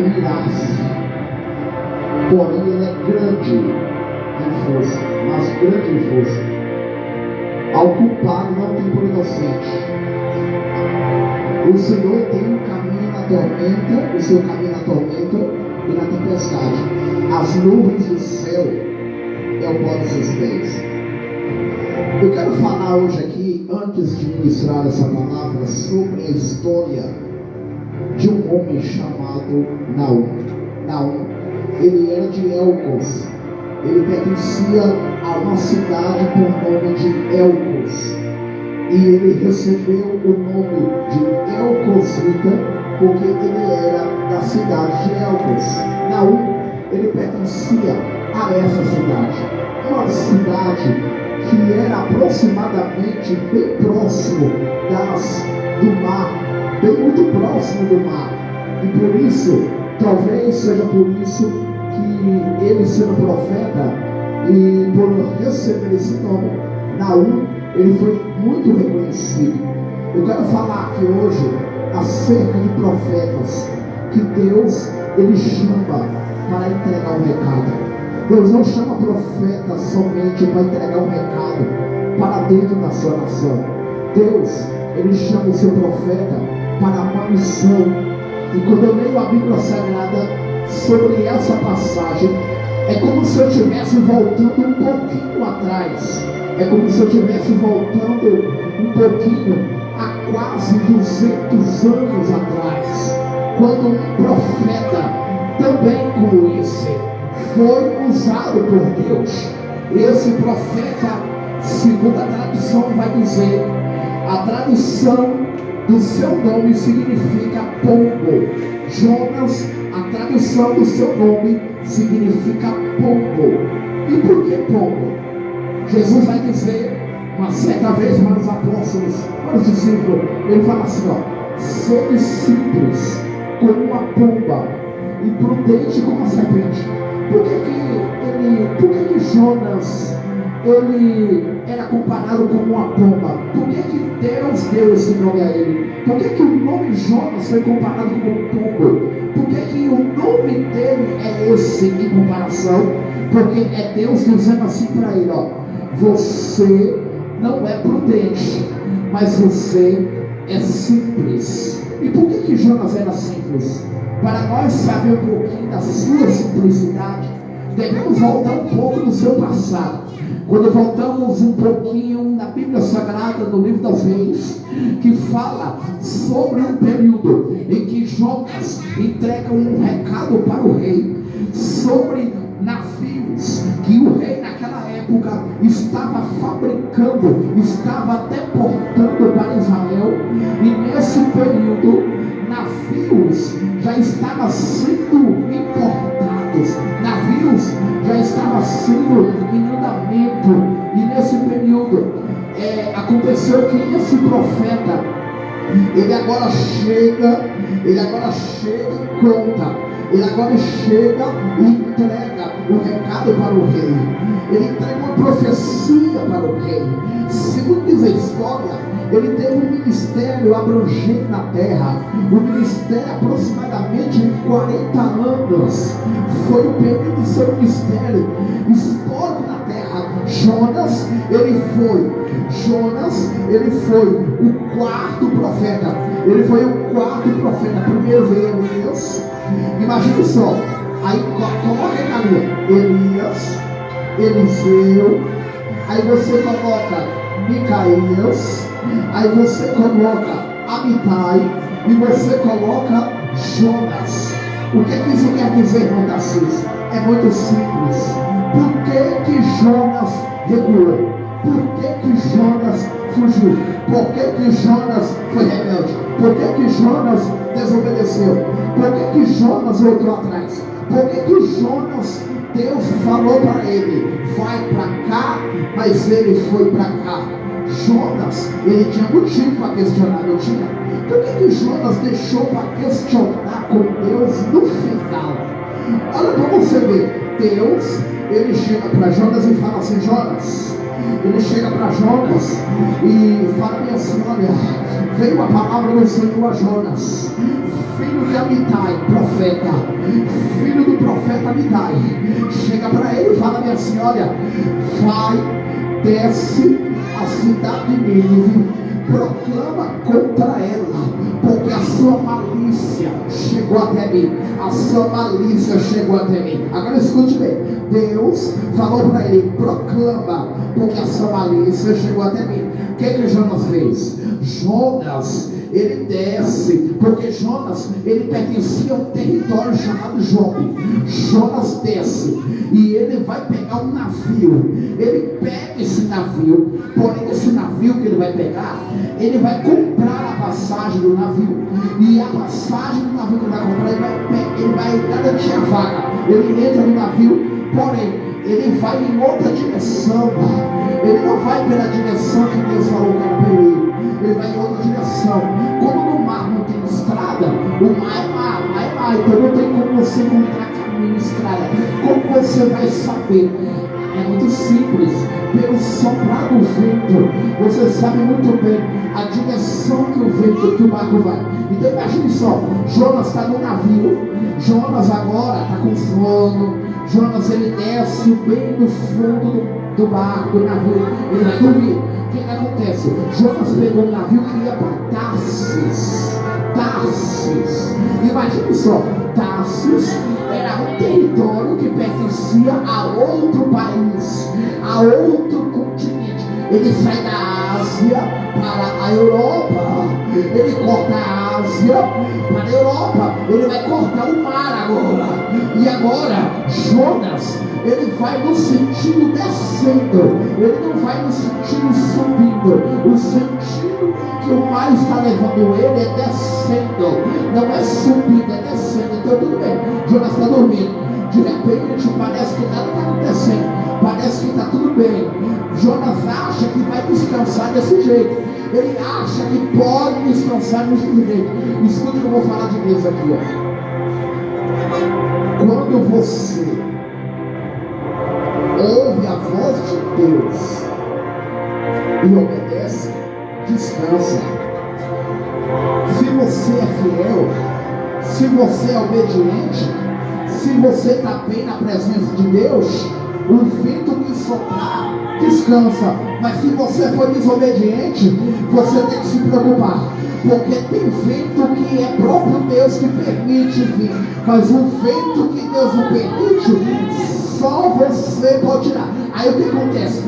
irá-se. Porém, ele é grande em força, mas grande em força. Ao culpado não tem por inocente. O Senhor tem um caminho na tormenta, o seu caminho na tormenta e na tempestade. As nuvens do céu é o pó dos seus pés. Eu quero falar hoje aqui, antes de ministrar essa palavra, sobre a história de um homem chamado Naum. Naum, ele era de Elcos. Ele pertencia a uma cidade por nome de Elcos. E ele recebeu o nome de Elcosita porque ele era da cidade de Elcos. Naum, ele pertencia a essa cidade. Uma cidade que era aproximadamente bem próximo do mar, bem muito próximo do mar. E por isso, talvez seja por isso que ele, sendo profeta e por receber esse nome, Naum, ele foi muito reconhecido. Eu quero falar aqui hoje acerca de profetas que Deus, ele chama para entregar um recado. Deus não chama profeta somente para entregar um recado para dentro da sua nação. Deus, ele chama o seu profeta para uma missão. E quando eu leio a Bíblia Sagrada sobre essa passagem, é como se eu estivesse voltando um pouquinho atrás. É como se eu estivesse voltando um pouquinho a quase 200 anos atrás, quando um profeta também como esse foi usado por Deus. Esse profeta, segundo a tradução vai dizer, a tradução do seu nome significa pombo. Jonas, a tradução do seu nome significa pombo. E por que pombo? Jesus vai dizer uma certa vez para os apóstolos, para os discípulos, ele fala assim, sede simples como uma pomba e prudente como a serpente. Por que Jonas ele era comparado como uma pomba? Por que Deus deu esse nome a ele? Por que o nome Jonas foi comparado como um pombo? Por que o nome dele é esse em comparação? Porque é Deus dizendo assim para ele, você não é prudente, mas você é simples. E por que Jonas era simples? Para nós saber um pouquinho da sua simplicidade, devemos voltar um pouco no seu passado. Quando voltamos um pouquinho na Bíblia Sagrada, no livro das Reis, que fala sobre um período em que Jonas entrega um recado para o rei sobre navios que o rei naquela época estava fabricando, estava deportando para Israel. E nesse período navios já estavam sendo importados, navios já estavam sendo em andamento. E nesse período aconteceu que esse profeta ele agora chega e conta, ele agora chega e entrega o recado para o rei. Ele entrega uma profecia para o rei. Segundo diz a história, ele teve um ministério abrangente na terra, um ministério aproximadamente de 40 anos. Foi o período do seu ministério histórico na terra. Jonas, ele foi o quarto profeta. Ele foi o quarto profeta. Primeiro veio Elias. Imagine só. Aí coloca aí na linha: Elias, Eliseu. Aí você coloca Micaías. Aí você coloca Amitai. E você coloca Jonas. O que isso quer dizer, irmão Tarcísio? É muito simples. Por que Jonas recuou? Por que Jonas fugiu? Por que Jonas foi rebelde? Por que Jonas desobedeceu? Por que Jonas voltou atrás? Por que Jonas, Deus falou para ele, vai para cá, mas ele foi para cá? Jonas, ele tinha motivo para questionar, não tinha? Por que Jonas deixou para questionar com Deus no final? Olha para você ver, Deus, ele chega para Jonas e fala assim: Jonas, ele chega para Jonas e fala assim: olha, veio a palavra do Senhor a Jonas, filho de Amitai, profeta, filho do profeta Amitai, chega para ele e fala bem assim: olha, vai, desce a cidade de Nínive, proclama contra ela, porque a sua malícia chegou até mim. A sua malícia chegou até mim. Agora escute bem. Deus falou para ele: proclama, porque a sua malícia chegou até mim. O que Jonas fez? Jonas, ele desce, porque Jonas, ele pertencia a um território chamado Jope. Jonas desce e ele vai pegar um navio. Ele pega esse navio, porém esse navio que ele vai pegar, ele vai comprar a passagem do navio. E a passagem do navio que ele vai comprar, ele vai garantir a vaga. Ele entra no navio, porém ele vai em outra direção. Ele não vai pela direção que Deus falou que era para ele. Ele vai em outra direção. Como no mar não tem estrada, o mar é mar, então não tem como você encontrar caminho, estrada. Como você vai saber? É muito simples. Pelo soprar do vento, você sabe muito bem a direção que o vento, que o barco vai. Então imagine só, Jonas está no navio. Jonas agora está com sono. Jonas, ele desce bem no fundo do barco, do navio. Ele vai dormir. O que acontece? Jonas pegou um navio que ia para Tarsis. Imagine só, Tarsis era um território que pertencia a outro país, a outro continente. Ele sai da Ásia para a Europa. Ele corta a Ásia para a Europa. Ele vai cortar o mar agora. E agora, Jonas, ele vai no sentido descendo. Ele não vai no sentido subindo. O sentido que o mar está levando ele é descendo. Não é subindo, é descendo. Então tudo bem, Jonas está dormindo. De repente parece que nada está acontecendo. Parece que está tudo bem. Jonas acha que vai descansar desse jeito. Ele acha que pode descansar desse jeito. Escuta o que eu vou falar de Deus aqui, ó. Quando você ouve a voz de Deus e obedece, descansa. Se você é fiel, se você é obediente, se você está bem na presença de Deus, o vento que soprar, descansa. Mas se você for desobediente, você tem que se preocupar, porque tem vento que é próprio Deus que permite vir, mas o vento que Deus não permite, só você pode tirar. Aí o que acontece?